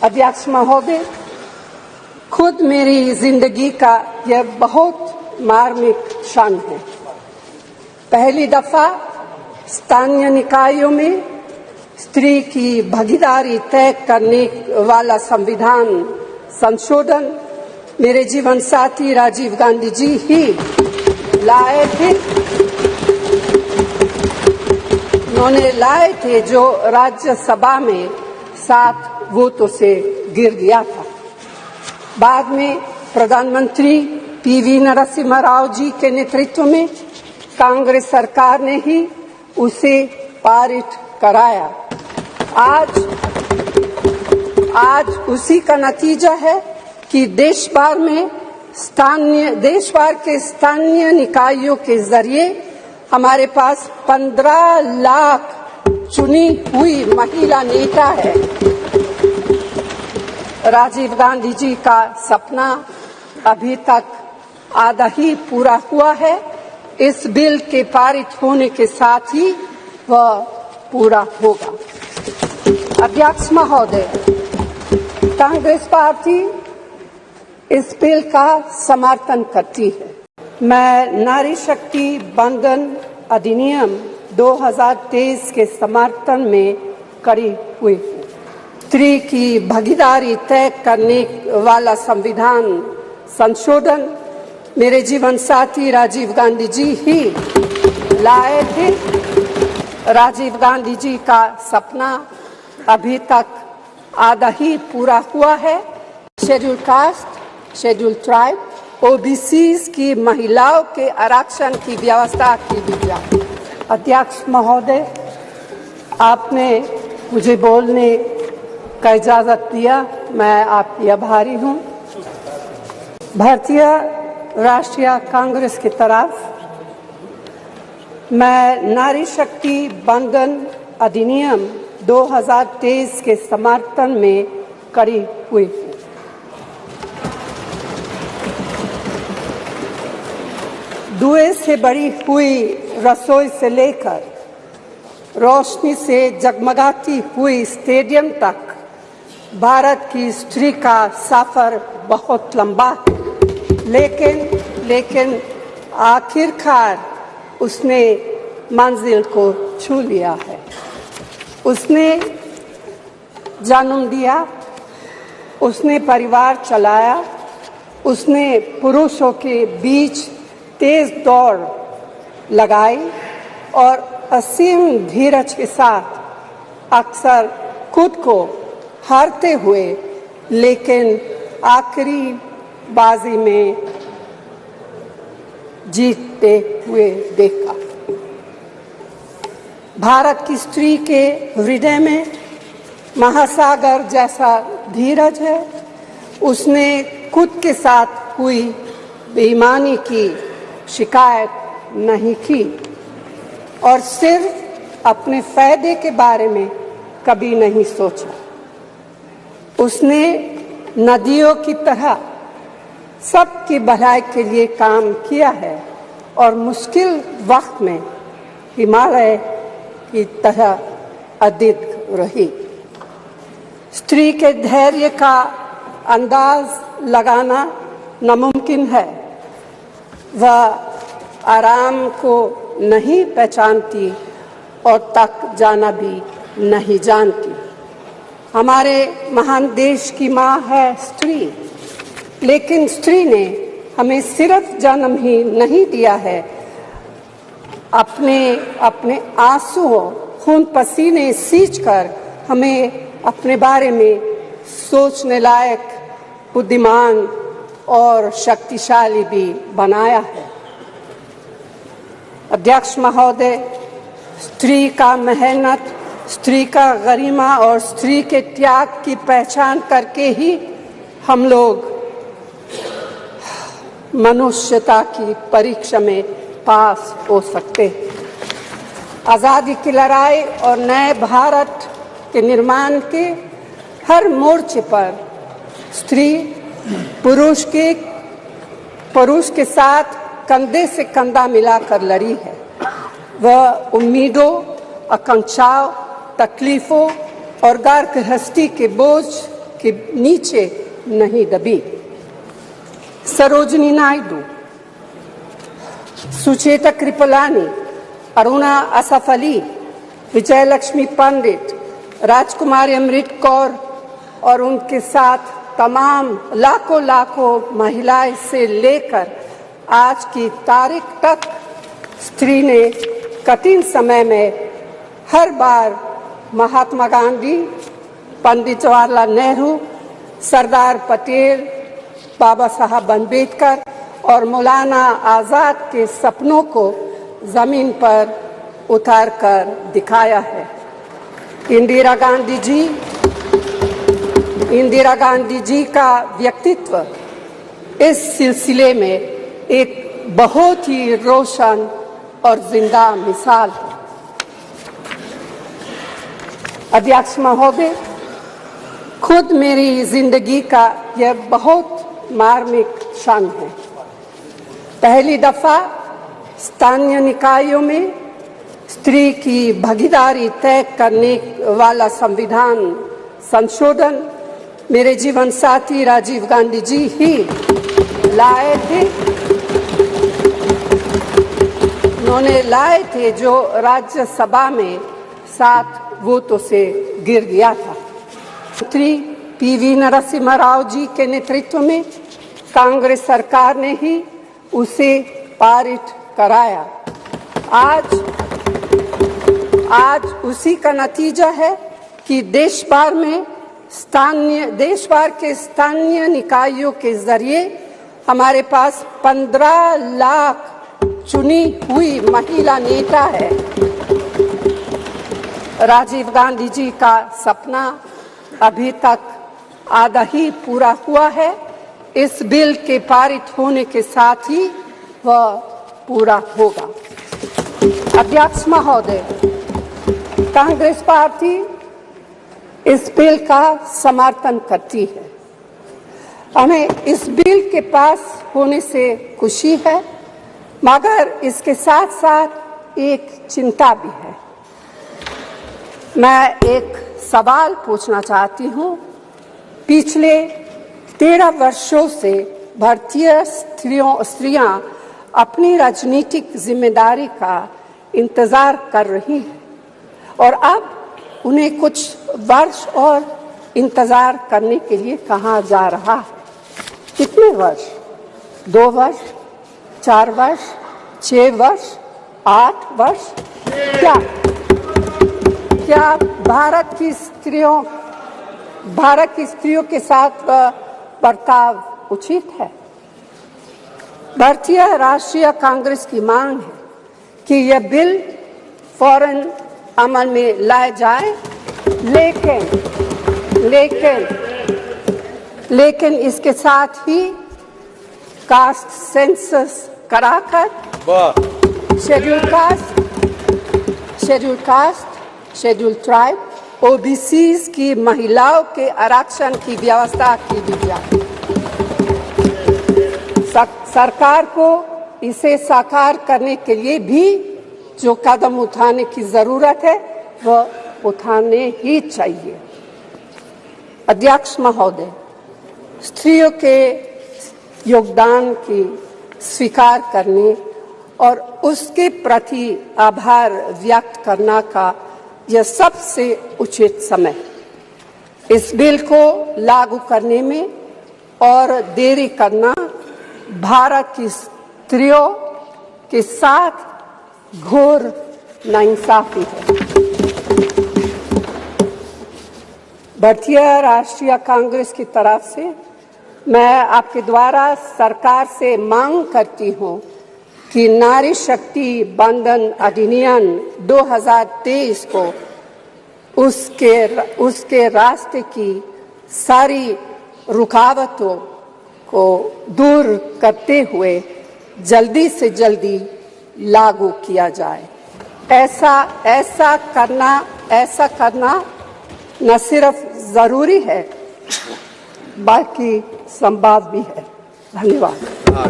अध्यक्ष महोदय, खुद मेरी जिंदगी का यह बहुत मार्मिक क्षण है। पहली दफा स्थानीय निकायों में स्त्री की भागीदारी तय करने वाला संविधान संशोधन मेरे जीवन साथी राजीव गांधी जी ही लाए थे। उन्होंने लाए थे जो राज्यसभा में 7 वोटों से गिर गया था। बाद में प्रधानमंत्री पीवी नरसिम्हा राव जी के नेतृत्व में कांग्रेस सरकार ने ही उसे पारित कराया। आज उसी का नतीजा है कि देश भर के स्थानीय निकायों के जरिए हमारे पास 15 लाख चुनी हुई महिला नेता है। राजीव गांधी जी का सपना अभी तक आधा ही पूरा हुआ है। इस बिल के पारित होने के साथ ही वह पूरा होगा। अध्यक्ष महोदय, कांग्रेस पार्टी इस बिल का समर्थन करती है। मैं नारी शक्ति बंधन अधिनियम 2023 के समर्थन में खड़ी हुई हूँ। स्त्री की भागीदारी तय करने वाला संविधान संशोधन मेरे जीवन साथी राजीव गांधी जी ही लाए थे। राजीव गांधी जी का सपना अभी तक आधा ही पूरा हुआ है। Schedule caste, schedule tribe, OBCs की महिलाओं के आरक्षण की व्यवस्था की गई। अध्यक्ष महोदय, आपने मुझे बोलने का इजाजत दिया, मैं आपकी आभारी हूँ। भारतीय राष्ट्रीय कांग्रेस की तरफ मैं नारी शक्ति बंधन अधिनियम 2023 के समर्थन में खड़ी हुई हूँ। धुएं से भरी हुई रसोई से लेकर रोशनी से जगमगाती हुई स्टेडियम तक भारत की स्त्री का सफर बहुत लंबा है, लेकिन आखिरकार उसने मंजिल को छू लिया है। उसने जन्म दिया, उसने परिवार चलाया, उसने पुरुषों के बीच तेज दौड़ लगाई और असीम धीरज के साथ अक्सर खुद को हारते हुए लेकिन आखिरी बाजी में जीतते हुए देखा। भारत की स्त्री के हृदय में महासागर जैसा धीरज है। उसने खुद के साथ हुई बेईमानी की शिकायत नहीं की और सिर्फ अपने फायदे के बारे में कभी नहीं सोचा। उसने नदियों की तरह सबकी भलाई के लिए काम किया है और मुश्किल वक्त में हिमालय की तरह अडिग रही। स्त्री के धैर्य का अंदाज लगाना नामुमकिन है। वह आराम को नहीं पहचानती और तक जाना भी नहीं जानती। हमारे महान देश की माँ है स्त्री, लेकिन स्त्री ने हमें सिर्फ जन्म ही नहीं दिया है, अपने आंसुओं, खून पसीने सींचकर हमें अपने बारे में सोचने लायक, बुद्धिमान और शक्तिशाली भी बनाया है। अध्यक्ष महोदय, स्त्री का मेहनत, स्त्री का गरिमा और स्त्री के त्याग की पहचान करके ही हम लोग मनुष्यता की परीक्षा में पास हो सकते हैं। आज़ादी की लड़ाई और नए भारत के निर्माण के हर मोर्चे पर स्त्री पुरुष के साथ कंधे से कंधा मिलाकर लड़ी है। वह उम्मीदों, आकांक्षाओं, तकलीफों और घर गृहस्थी के बोझ के नीचे नहीं दबी। सरोजिनी नायडू, सुचेता कृपलानी, अरुणा असफ अली, विजयलक्ष्मी पंडित, राजकुमारी अमृत कौर और उनके साथ तमाम लाखों महिलाएं से लेकर आज की तारीख तक स्त्री ने कठिन समय में हर बार महात्मा गांधी, पंडित जवाहरलाल नेहरू, सरदार पटेल, बाबा साहब अम्बेडकर और मौलाना आजाद के सपनों को जमीन पर उतार कर दिखाया है। इंदिरा गांधी जी का व्यक्तित्व इस सिलसिले में एक बहुत ही रोशन और जिंदा मिसाल है। अध्यक्ष महोदय, खुद मेरी जिंदगी का यह बहुत मार्मिक क्षण है। पहली दफा स्थानीय निकायों में स्त्री की भागीदारी तय करने वाला संविधान संशोधन मेरे जीवन साथी राजीव गांधी जी ही लाए थे। उन्होंने लाए थे जो राज्यसभा में 7 वोटों से गिर गया था। श्री पीवी नरसिम्हा राव जी के नेतृत्व में कांग्रेस सरकार ने ही उसे पारित कराया। आज उसी का नतीजा है कि देश भर के स्थानीय निकायों के जरिए हमारे पास 15 लाख चुनी हुई महिला नेता है। राजीव गांधी जी का सपना अभी तक आधा ही पूरा हुआ है। इस बिल के पारित होने के साथ ही वह पूरा होगा। अध्यक्ष महोदय, कांग्रेस पार्टी इस बिल का समर्थन करती है। हमें इस बिल के पास होने से खुशी है, मगर इसके साथ साथ एक चिंता भी है। मैं एक सवाल पूछना चाहती हूँ। पिछले 13 वर्षों से भारतीय स्त्रियां अपनी राजनीतिक जिम्मेदारी का इंतजार कर रही हैं और अब उन्हें कुछ वर्ष और इंतजार करने के लिए कहा जा रहा है। कितने वर्ष? 2 वर्ष, 4 वर्ष, 6 वर्ष, 8 वर्ष? क्या भारत की स्त्रियों के साथ बर्ताव उचित है? भारतीय राष्ट्रीय कांग्रेस की मांग है कि यह बिल फौरन अमल में लाया जाए, लेकिन इसके साथ ही कास्ट सेंसस कराकर शेड्यूल ट्राइब, ओबीसीज की महिलाओं के आरक्षण की व्यवस्था की जाए। सरकार को इसे साकार करने के लिए भी जो कदम उठाने की जरूरत है वह उठाने ही चाहिए। अध्यक्ष महोदय, स्त्रियों के योगदान की स्वीकार करने और उसके प्रति आभार व्यक्त करना का यह सबसे उचित समय। इस बिल को लागू करने में और देरी करना भारत की स्त्रियों के साथ घोर नाइंसाफी है। भारतीय राष्ट्रीय कांग्रेस की तरफ से मैं आपके द्वारा सरकार से मांग करती हूं कि नारी शक्ति बंधन अधिनियम 2023 को उसके रास्ते की सारी रुकावटों को दूर करते हुए जल्दी से जल्दी लागू किया जाए। ऐसा करना न सिर्फ जरूरी है बल्कि संभव भी है। धन्यवाद।